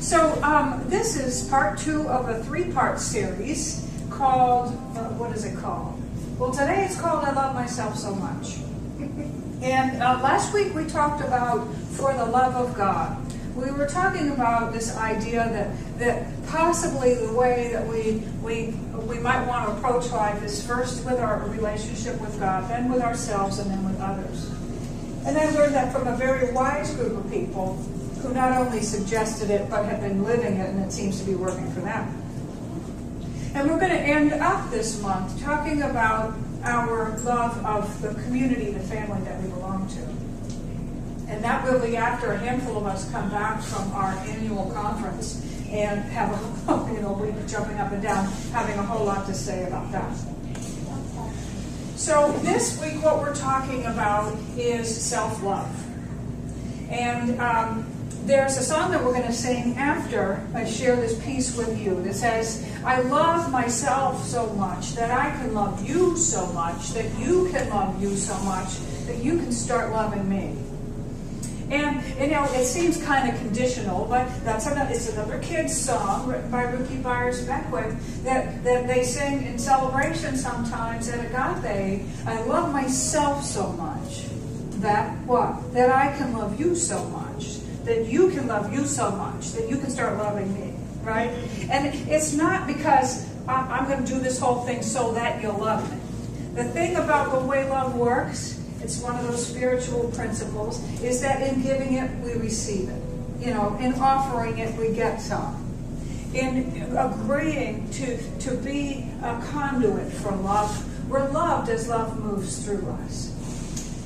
So this is part 2 of a 3-part series called, what is it called? Well, today it's called I Love Myself So Much. And last week we talked about For the Love of God. We were talking about this idea that possibly the way that we might want to approach life is first with our relationship with God, then with ourselves, and then with others. And I learned that from a very wise group of people who not only suggested it, but have been living it, and it seems to be working for them. And we're going to end up this month talking about our love of the community, the family that we belong to. And that will be after a handful of us come back from our annual conference and have we'll be jumping up and down, having a whole lot to say about that. So this week what we're talking about is self-love. And there's a song that we're going to sing after I share this piece with you that says, I love myself so much that I can love you so much, that you can love you so much, that you can start loving me. And, it seems kind of conditional, but it's another kid's song written by Ruki Byers-Beckwith that they sing in celebration sometimes at Agape. I love myself so much that what? That I can love you so much, that you can love you so much, that you can start loving me, right? And it's not because I'm going to do this whole thing so that you'll love me. The thing about the way love works, it's one of those spiritual principles, is that in giving it, we receive it. In offering it, we get some. In agreeing to be a conduit for love, we're loved as love moves through us.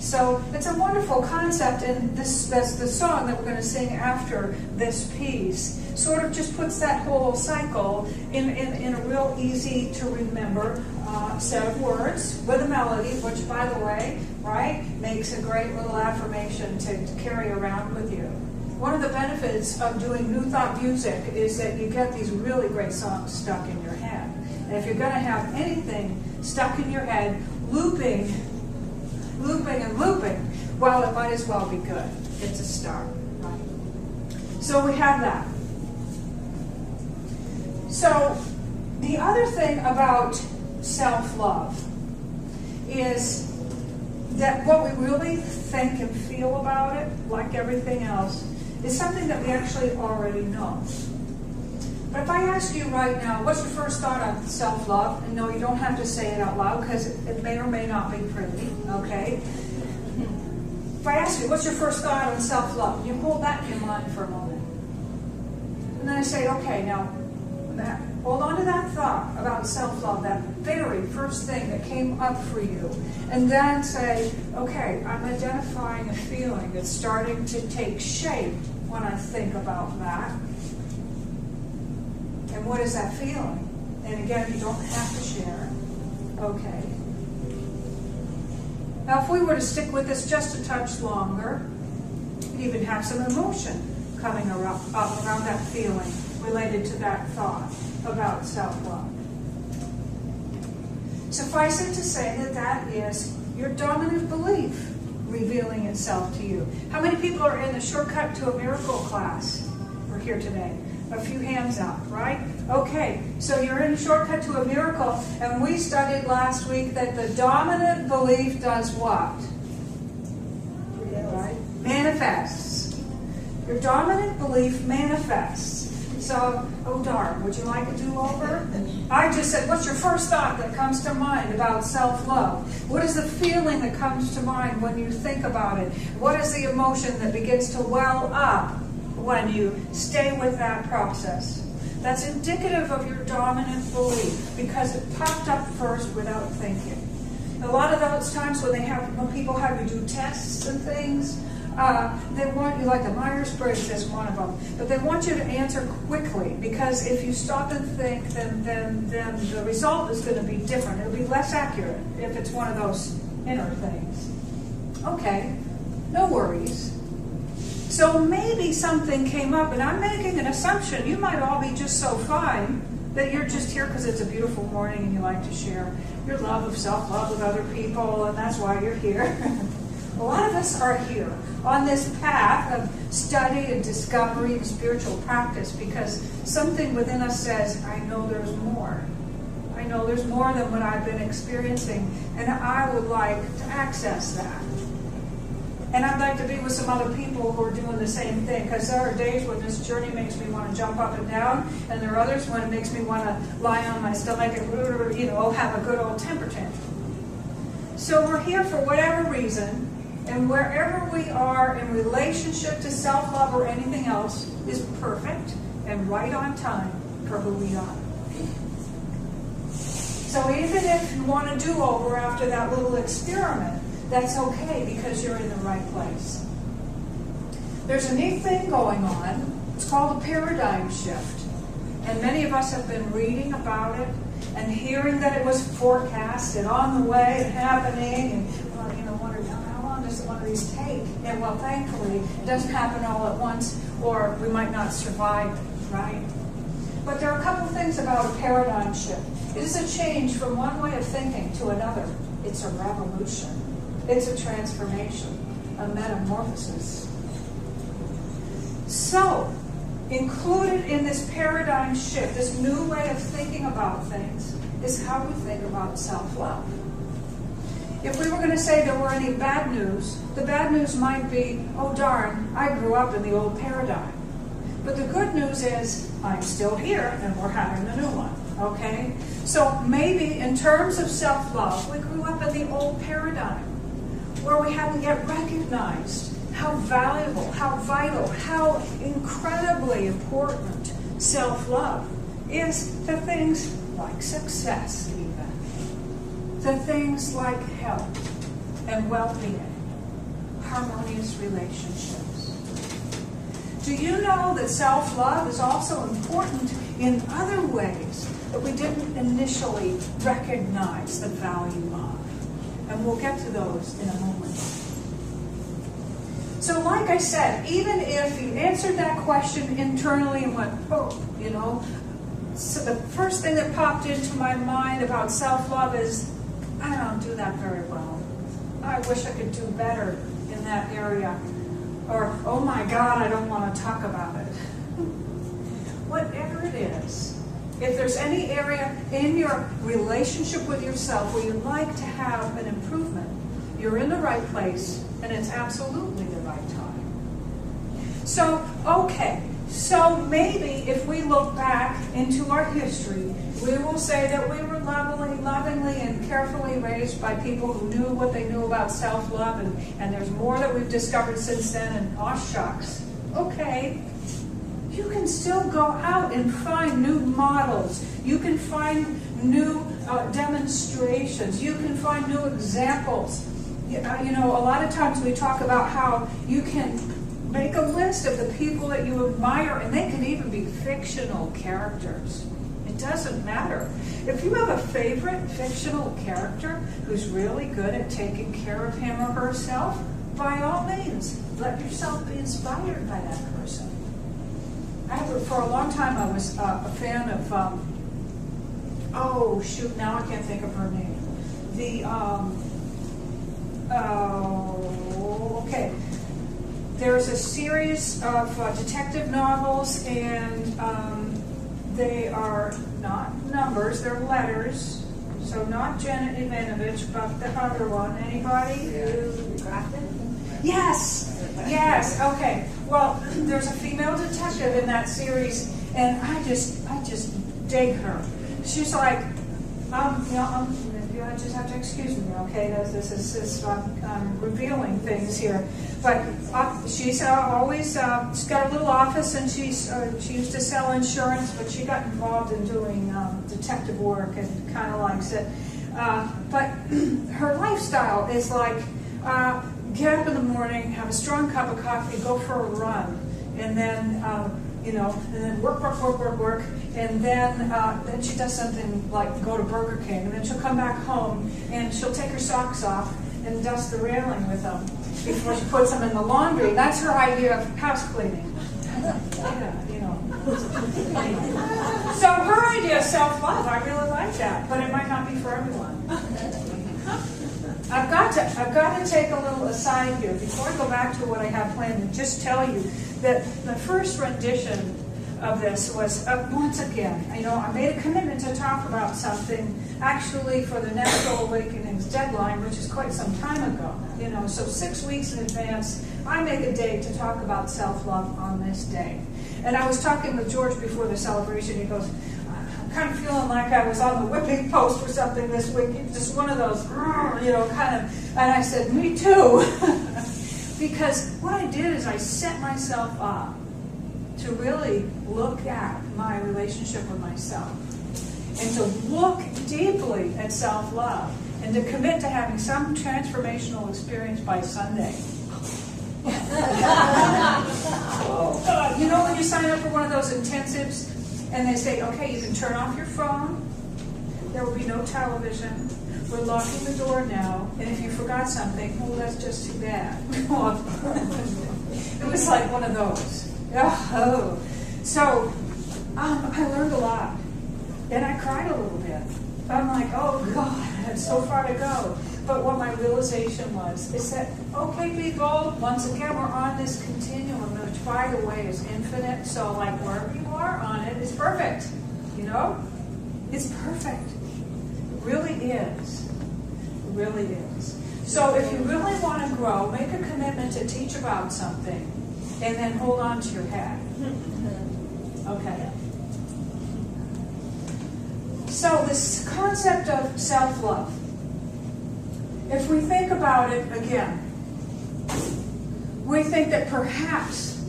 So it's a wonderful concept, and the song that we're going to sing after this piece sort of just puts that whole cycle in a real easy to remember set of words with a melody, which, by the way, right, makes a great little affirmation to carry around with you. One of the benefits of doing New Thought music is that you get these really great songs stuck in your head. And if you're going to have anything stuck in your head, looping and looping, well, it might as well be good. It's a start, right? So we have that. So the other thing about self-love is that what we really think and feel about it, like everything else, is something that we actually already know. But if I ask you right now, what's your first thought on self-love? And no, you don't have to say it out loud because it may or may not be pretty, okay? If I ask you, what's your first thought on self-love? You hold that in your mind for a moment. And then I say, okay, now, hold on to that thought about self-love, that very first thing that came up for you. And then say, okay, I'm identifying a feeling that's starting to take shape when I think about that. And what is that feeling? And again, you don't have to share. Okay. Now, if we were to stick with this just a touch longer, you'd even have some emotion coming up around that feeling related to that thought about self-love. Suffice it to say that is your dominant belief revealing itself to you. How many people are in the Shortcut to a Miracle class? We're here today. A few hands up, right? Okay, so you're in Shortcut to a Miracle, and we studied last week that the dominant belief does what? Right? Manifests. Your dominant belief manifests. So, oh darn, would you like a do-over? I just said, what's your first thought that comes to mind about self-love? What is the feeling that comes to mind when you think about it? What is the emotion that begins to well up when you stay with that process? That's indicative of your dominant belief because it popped up first without thinking. A lot of those times when people have you do tests and things, they want you, like the Myers-Briggs is one of them, but they want you to answer quickly because if you stop and think, then the result is going to be different. It'll be less accurate if it's one of those inner things. Okay, no worries. So maybe something came up, and I'm making an assumption. You might all be just so fine that you're just here because it's a beautiful morning and you like to share your love of self-love with other people, and that's why you're here. A lot of us are here on this path of study and discovery and spiritual practice because something within us says, I know there's more. I know there's more than what I've been experiencing, and I would like to access that. And I'd like to be with some other people who are doing the same thing, because there are days when this journey makes me want to jump up and down, and there are others when it makes me want to lie on my stomach and, have a good old temper tantrum. So we're here for whatever reason, and wherever we are in relationship to self-love or anything else is perfect and right on time for who we are. So even if you want to do over after that little experiment, that's okay because you're in the right place. There's a neat thing going on. It's called a paradigm shift. And many of us have been reading about it and hearing that it was forecast and on the way and happening and wondering how long does one of these take? And well, thankfully, it doesn't happen all at once or we might not survive it, right? But there are a couple things about a paradigm shift. It is a change from one way of thinking to another. It's a revolution. It's a transformation, a metamorphosis. So, included in this paradigm shift, this new way of thinking about things, is how we think about self-love. If we were going to say there were any bad news, the bad news might be, oh darn, I grew up in the old paradigm. But the good news is, I'm still here and we're having a new one, okay? So maybe in terms of self-love, we grew up in the old paradigm, where we haven't yet recognized how valuable, how vital, how incredibly important self-love is to things like success even, to things like health and well-being, harmonious relationships. Do you know that self-love is also important in other ways that we didn't initially recognize the value of? And we'll get to those in a moment. So like I said, even if you answered that question internally and went, so the first thing that popped into my mind about self-love is, I don't do that very well. I wish I could do better in that area. Or, oh my God, I don't want to talk about it. Whatever it is, if there's any area in your relationship with yourself where you'd like to have an improvement, you're in the right place, and it's absolutely the right time. So, okay, so maybe if we look back into our history, we will say that we were lovingly and carefully raised by people who knew what they knew about self-love, and there's more that we've discovered since then, and shucks. Okay. You can still go out and find new models. You can find new demonstrations. You can find new examples. A lot of times we talk about how you can make a list of the people that you admire, and they can even be fictional characters. It doesn't matter. If you have a favorite fictional character who's really good at taking care of him or herself, by all means, let yourself be inspired by that person. For a long time, I was a fan of, now I can't think of her name. There's a series of detective novels, and they are not numbers, they're letters. So not Janet Ivanovich, but the other one. Anybody? Yes, okay. Well, there's a female detective in that series, and I just dig her. She's like, you just have to excuse me, okay? This is revealing things here. But she's always, she's got a little office, and she used to sell insurance, but she got involved in doing detective work and kind of likes it. But her lifestyle is like, get up in the morning, have a strong cup of coffee, go for a run, and then and then work, and then she does something like go to Burger King, and then she'll come back home and she'll take her socks off and dust the railing with them before she puts them in the laundry. That's her idea of house cleaning. So her idea of self-love, I really like that, but it might not be for everyone. I've got got to take a little aside here before I go back to what I have planned and just tell you that the first rendition of this was, once again, I made a commitment to talk about something actually for the Natural Awakenings deadline, which is quite some time ago. So 6 weeks in advance, I make a date to talk about self-love on this day. And I was talking with George before the celebration. He goes, I'm kind of feeling like I was on the whipping post or something this week. Just one of those, kind of. And I said, me too. Because what I did is I set myself up to really look at my relationship with myself and to look deeply at self-love and to commit to having some transformational experience by Sunday. When you sign up for one of those intensives and they say, okay, you can turn off your phone, there will be no television, we're locking the door now, and if you forgot something, well, that's just too bad. It was like one of those. So I learned a lot, and I cried a little bit. I'm like, oh God, I had so far to go. But what my realization was is that, okay, people, once again, we're on this continuum, which, by the way, is infinite. So, like, wherever you are on it is perfect. It's perfect. It really is. It really is. So, if you really want to grow, make a commitment to teach about something, and then hold on to your head. Okay. So, this concept of self-love. If we think about it again, we think that perhaps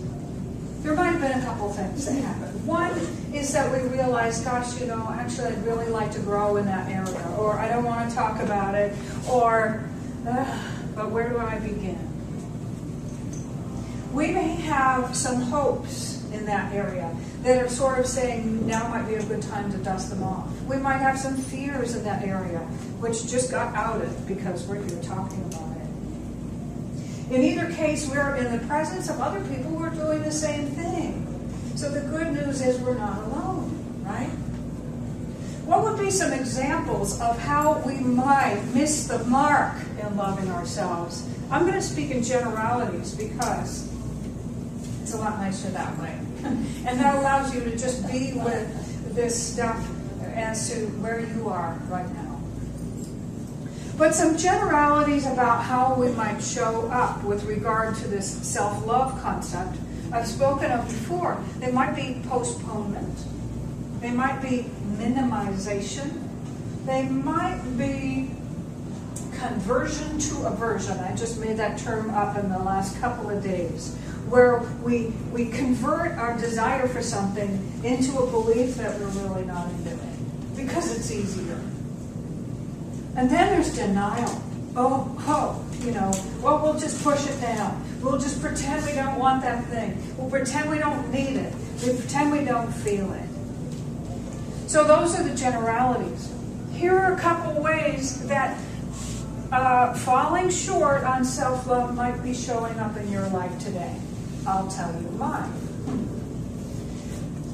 there might have been a couple things that happened. One is that we realized, gosh, actually I'd really like to grow in that area, or I don't want to talk about it, or, but where do I begin? We may have some hopes in that area that are sort of saying now might be a good time to dust them off. We might have some fears in that area, which just got outed because we're here talking about it. In either case, we're in the presence of other people who are doing the same thing. So the good news is we're not alone, right? What would be some examples of how we might miss the mark in loving ourselves? I'm going to speak in generalities because it's a lot nicer that way. And that allows you to just be with this stuff as to where you are right now. But some generalities about how we might show up with regard to this self-love concept I've spoken of before. They might be postponement. They might be minimization. They might be conversion to aversion. I just made that term up in the last couple of days, where we convert our desire for something into a belief that we're really not into it because it's easier. And then there's denial. Well, we'll just push it down. We'll just pretend we don't want that thing. We'll pretend we don't need it. We pretend we don't feel it. So those are the generalities. Here are a couple ways that falling short on self-love might be showing up in your life today. I'll tell you mine.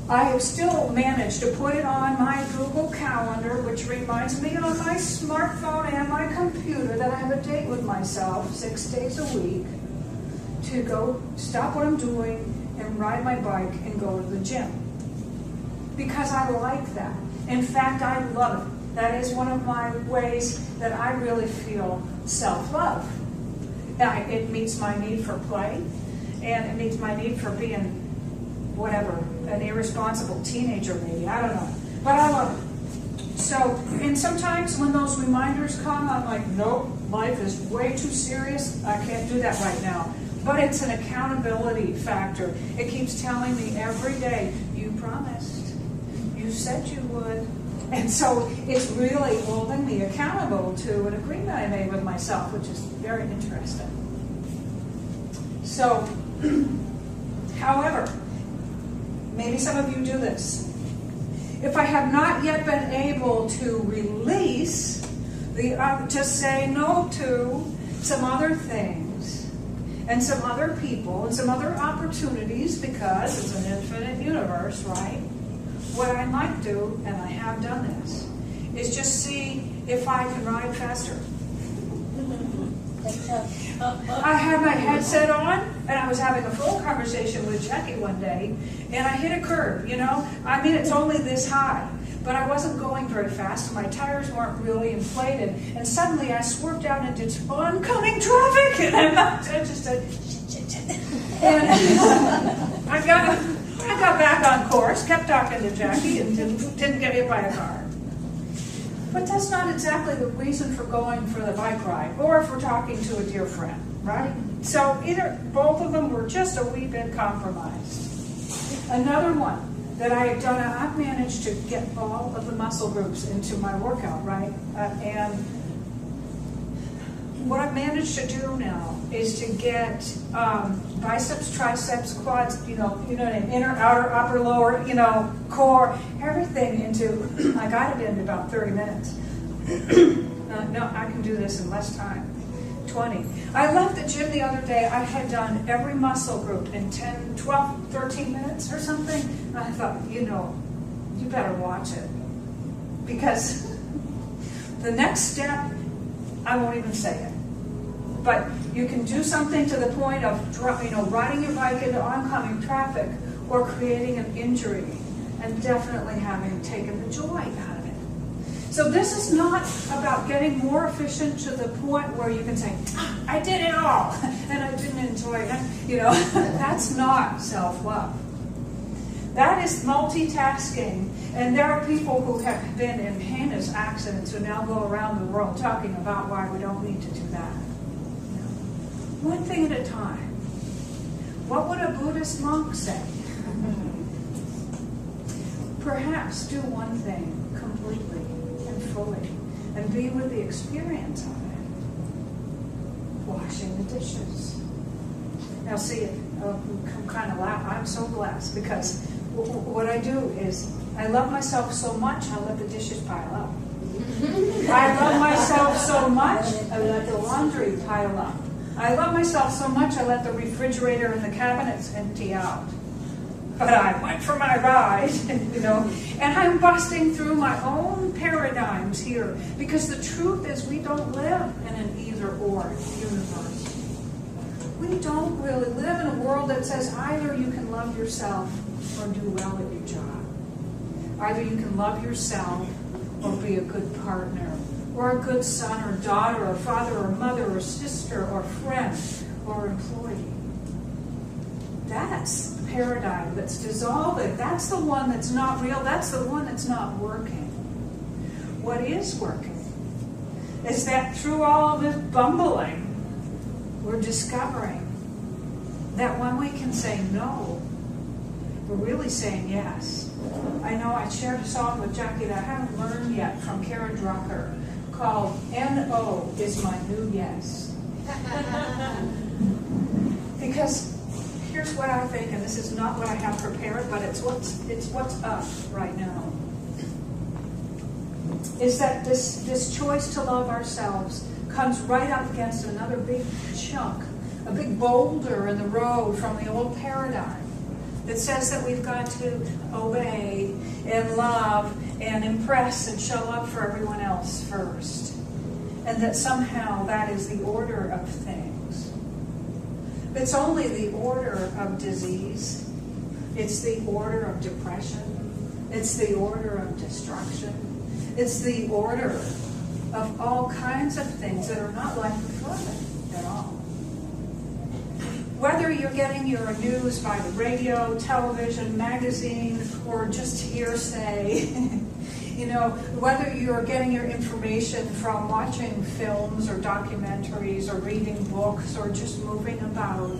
I have still managed to put it on my Google Calendar, which reminds me on my smartphone and my computer that I have a date with myself 6 days a week to go stop what I'm doing and ride my bike and go to the gym. Because I like that. In fact, I love it. That is one of my ways that I really feel self-love. It meets my need for play, and it meets my need for being whatever, an irresponsible teenager maybe, I don't know. But I love it. So, and sometimes when those reminders come, I'm like, nope, life is way too serious. I can't do that right now. But it's an accountability factor. It keeps telling me every day, you promised. You said you would. And so it's really holding me accountable to an agreement I made with myself, which is very interesting. So, however, maybe some of you do this. If I have not yet been able to release to say no to some other things and some other people and some other opportunities, because it's an infinite universe, right? What I might do, and I have done this, is just see if I can ride faster. I had my headset on, and I was having a full conversation with Jackie one day, and I hit a curb, you know? I mean, it's only this high, but I wasn't going very fast, and my tires weren't really inflated, and suddenly I swerved out into oncoming traffic, and I just said, shit. And I got back on course, kept talking to Jackie, and didn't get hit by a car. But that's not exactly the reason for going for the bike ride, or if we're talking to a dear friend, right? So both of them were just a wee bit compromised. Another one that I have done, I've managed to get all of the muscle groups into my workout, right? And what I've managed to do now is to get biceps, triceps, quads, you know what I mean, inner, outer, upper, lower, core, everything into, I got it in about 30 minutes. No, I can do this in less time, 20. I left the gym the other day, I had done every muscle group in 10, 12, 13 minutes or something. And I thought, you better watch it. Because the next step, I won't even say it. But you can do something to the point of riding your bike into oncoming traffic or creating an injury and definitely having taken the joy out of it. So this is not about getting more efficient to the point where you can say, I did it all and I didn't enjoy it. That's not self-love. That is multitasking. And there are people who have been in heinous accidents who now go around the world talking about why we don't need to do that. One thing at a time. What would a Buddhist monk say? Perhaps do one thing completely and fully and be with the experience of it. Washing the dishes. Now see, I'm kind of laughing. I'm so blessed because what I do is I love myself so much I let the dishes pile up. I love myself so much I let the laundry pile up. I love myself so much I let the refrigerator and the cabinets empty out. But I went for my ride, and I'm busting through my own paradigms here because the truth is we don't live in an either-or universe. We don't really live in a world that says either you can love yourself or do well at your job. Either you can love yourself or be a good partner, or a good son or daughter, or father or mother, or sister, or friend, or employee. That's the paradigm that's dissolving. That's the one that's not real. That's the one that's not working. What is working is that through all of this bumbling, we're discovering that when we can say no, we're really saying yes. I know I shared a song with Jackie that I haven't learned yet from Karen Drucker, called N-O is my new yes. Because here's what I think, and this is not what I have prepared, but it's what's up right now. Is that this choice to love ourselves comes right up against another big chunk, a big boulder in the road from the old paradigm that says that we've got to obey and love and impress and show up for everyone else first. And that somehow that is the order of things. It's only the order of disease. It's the order of depression. It's the order of destruction. It's the order of all kinds of things that are not life-affirming at all. Whether you're getting your news by the radio, television, magazine, or just hearsay, whether you're getting your information from watching films or documentaries or reading books or just moving about,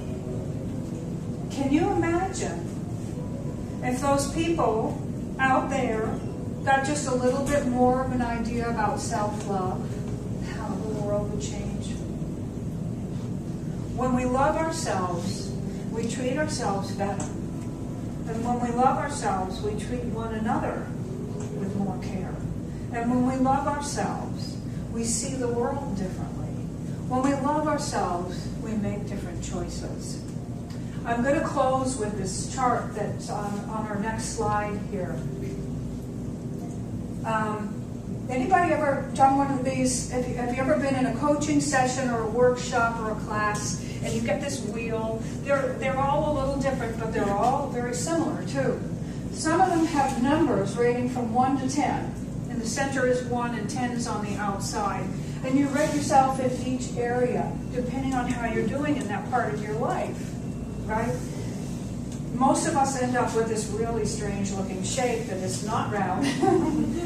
can you imagine if those people out there got just a little bit more of an idea about self-love, how the world would change? When we love ourselves, we treat ourselves better. And when we love ourselves, we treat one another with more care. And when we love ourselves, we see the world differently. When we love ourselves, we make different choices. I'm going to close with this chart that's on our next slide here. Anybody ever done one of these? Have you ever been in a coaching session or a workshop or a class, and you get this wheel? They're all a little different, but they're all very similar too. Some of them have numbers rating from 1 to 10. In the center is 1 and 10 is on the outside. And you rate yourself in each area, depending on how you're doing in that part of your life, right? Most of us end up with this really strange looking shape that is not round,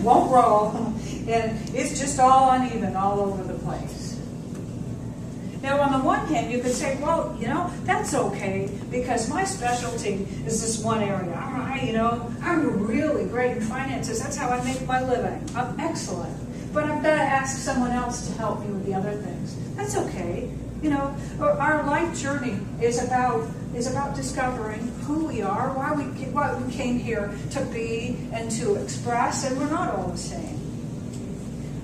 won't roll, and it's just all uneven all over the place. Now on the one hand, you could say, well, that's okay, because my specialty is this one area. I'm really great in finances. That's how I make my living. I'm excellent. But I've got to ask someone else to help me with the other things. That's okay. Our life journey is about discovering who we are, why we came here to be and to express, and we're not all the same.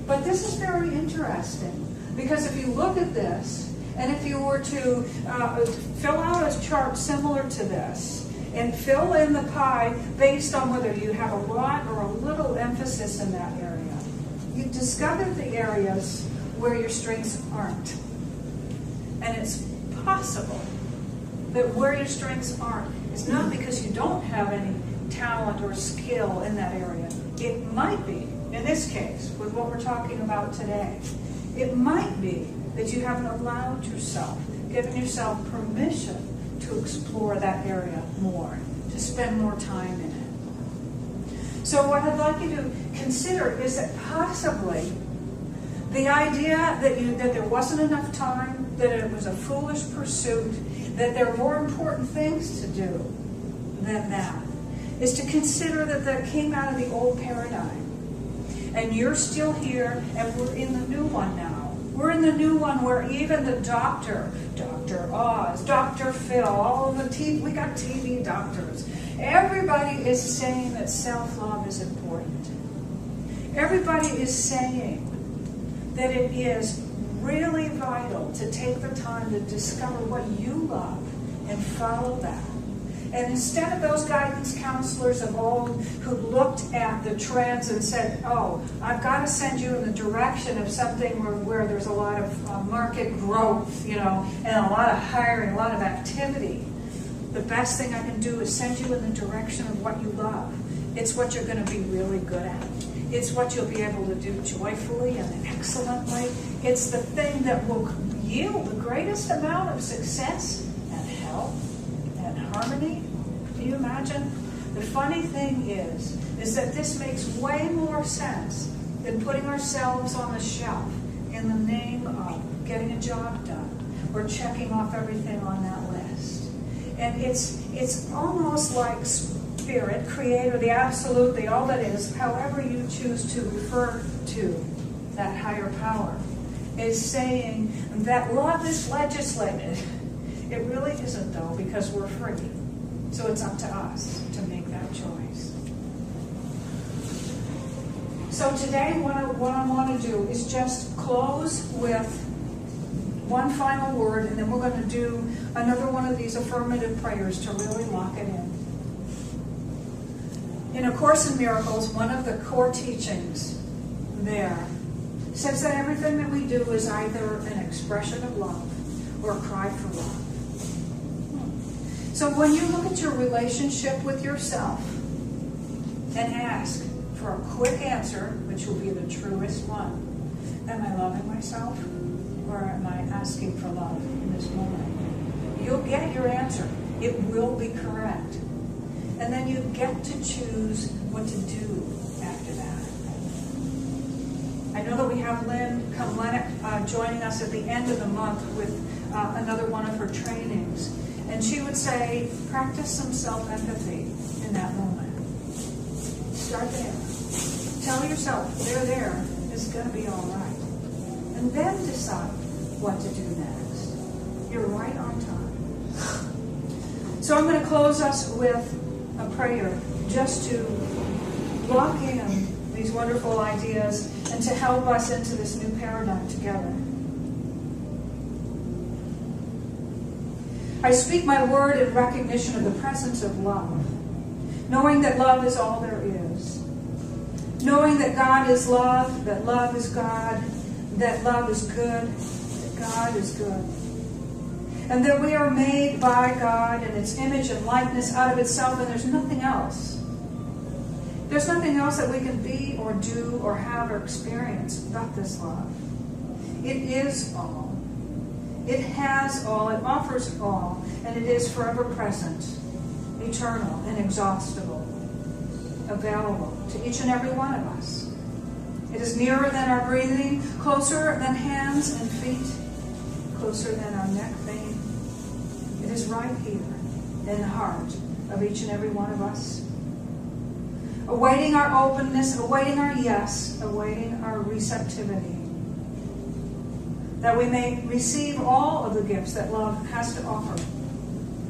But this is very interesting, because if you look at this, and if you were to fill out a chart similar to this, and fill in the pie based on whether you have a lot or a little emphasis in that area, you discover the areas where your strengths aren't. And it's possible that where your strengths aren't is not because you don't have any talent or skill in that area. It might be, in this case, with what we're talking about today, it might be that you haven't allowed yourself, given yourself permission to explore that area more, to spend more time in it. So what I'd like you to consider is that possibly the idea that there wasn't enough time, that it was a foolish pursuit, that there are more important things to do than that, is to consider that came out of the old paradigm. And you're still here, and we're in the new one now. We're in the new one where even the Dr. Oz, Dr. Phil, all of the TV, we got TV doctors. Everybody is saying that self-love is important. Everybody is saying that it is really vital to take the time to discover what you love and follow that. And instead of those guidance counselors of old who looked at the trends and said, oh, I've got to send you in the direction of something where there's a lot of market growth, and a lot of hiring, a lot of activity, the best thing I can do is send you in the direction of what you love. It's what you're going to be really good at. It's what you'll be able to do joyfully and excellently. It's the thing that will yield the greatest amount of success and health and harmony. Can you imagine? The funny thing is that this makes way more sense than putting ourselves on the shelf in the name of getting a job done or checking off everything on that list. And it's almost like Spirit, Creator, the Absolute, the all that is, however you choose to refer to that higher power, is saying that love is legislated. It really isn't, though, because we're free. So it's up to us to make that choice. So today, what I want to do is just close with one final word, and then we're going to do another one of these affirmative prayers to really lock it in. In A Course in Miracles, one of the core teachings there says that everything that we do is either an expression of love or a cry for love. So when you look at your relationship with yourself and ask for a quick answer, which will be the truest one, am I loving myself or am I asking for love in this moment? You'll get your answer. It will be correct. And then you get to choose what to do after that. I know that we have Lynn Kumlenik joining us at the end of the month with another one of her trainings. And she would say, practice some self-empathy in that moment. Start there. Tell yourself, they're there. It's going to be all right. And then decide what to do next. You're right on time. So I'm going to close us with a prayer just to lock in these wonderful ideas and to help us into this new paradigm together. I speak my word in recognition of the presence of love, knowing that love is all there is. knowing that God is love, that love is God, that love is good, that God is good. And that we are made by God in its image and likeness out of itself, and there's nothing else. There's nothing else that we can be or do or have or experience but this love. It is all. It has all. It offers all. And it is forever present, eternal, inexhaustible, available to each and every one of us. It is nearer than our breathing, closer than hands and feet, closer than our neck vein. It is right here in the heart of each and every one of us. Awaiting our openness, awaiting our yes, awaiting our receptivity. That we may receive all of the gifts that love has to offer,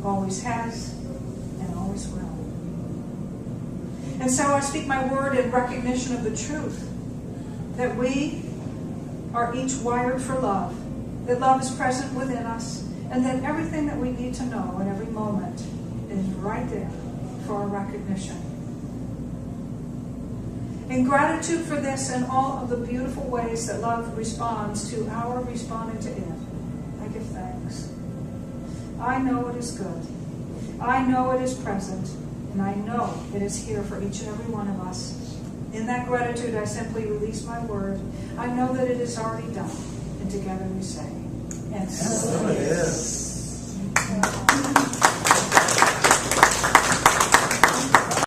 always has, and always will. And so I speak my word in recognition of the truth that we are each wired for love, that love is present within us, and that everything that we need to know in every moment is right there for our recognition. In gratitude for this and all of the beautiful ways that love responds to our responding to it, I give thanks. I know it is good. I know it is present. And I know it is here for each and every one of us. In that gratitude, I simply release my word. I know that it is already done. And together we say, and so it is.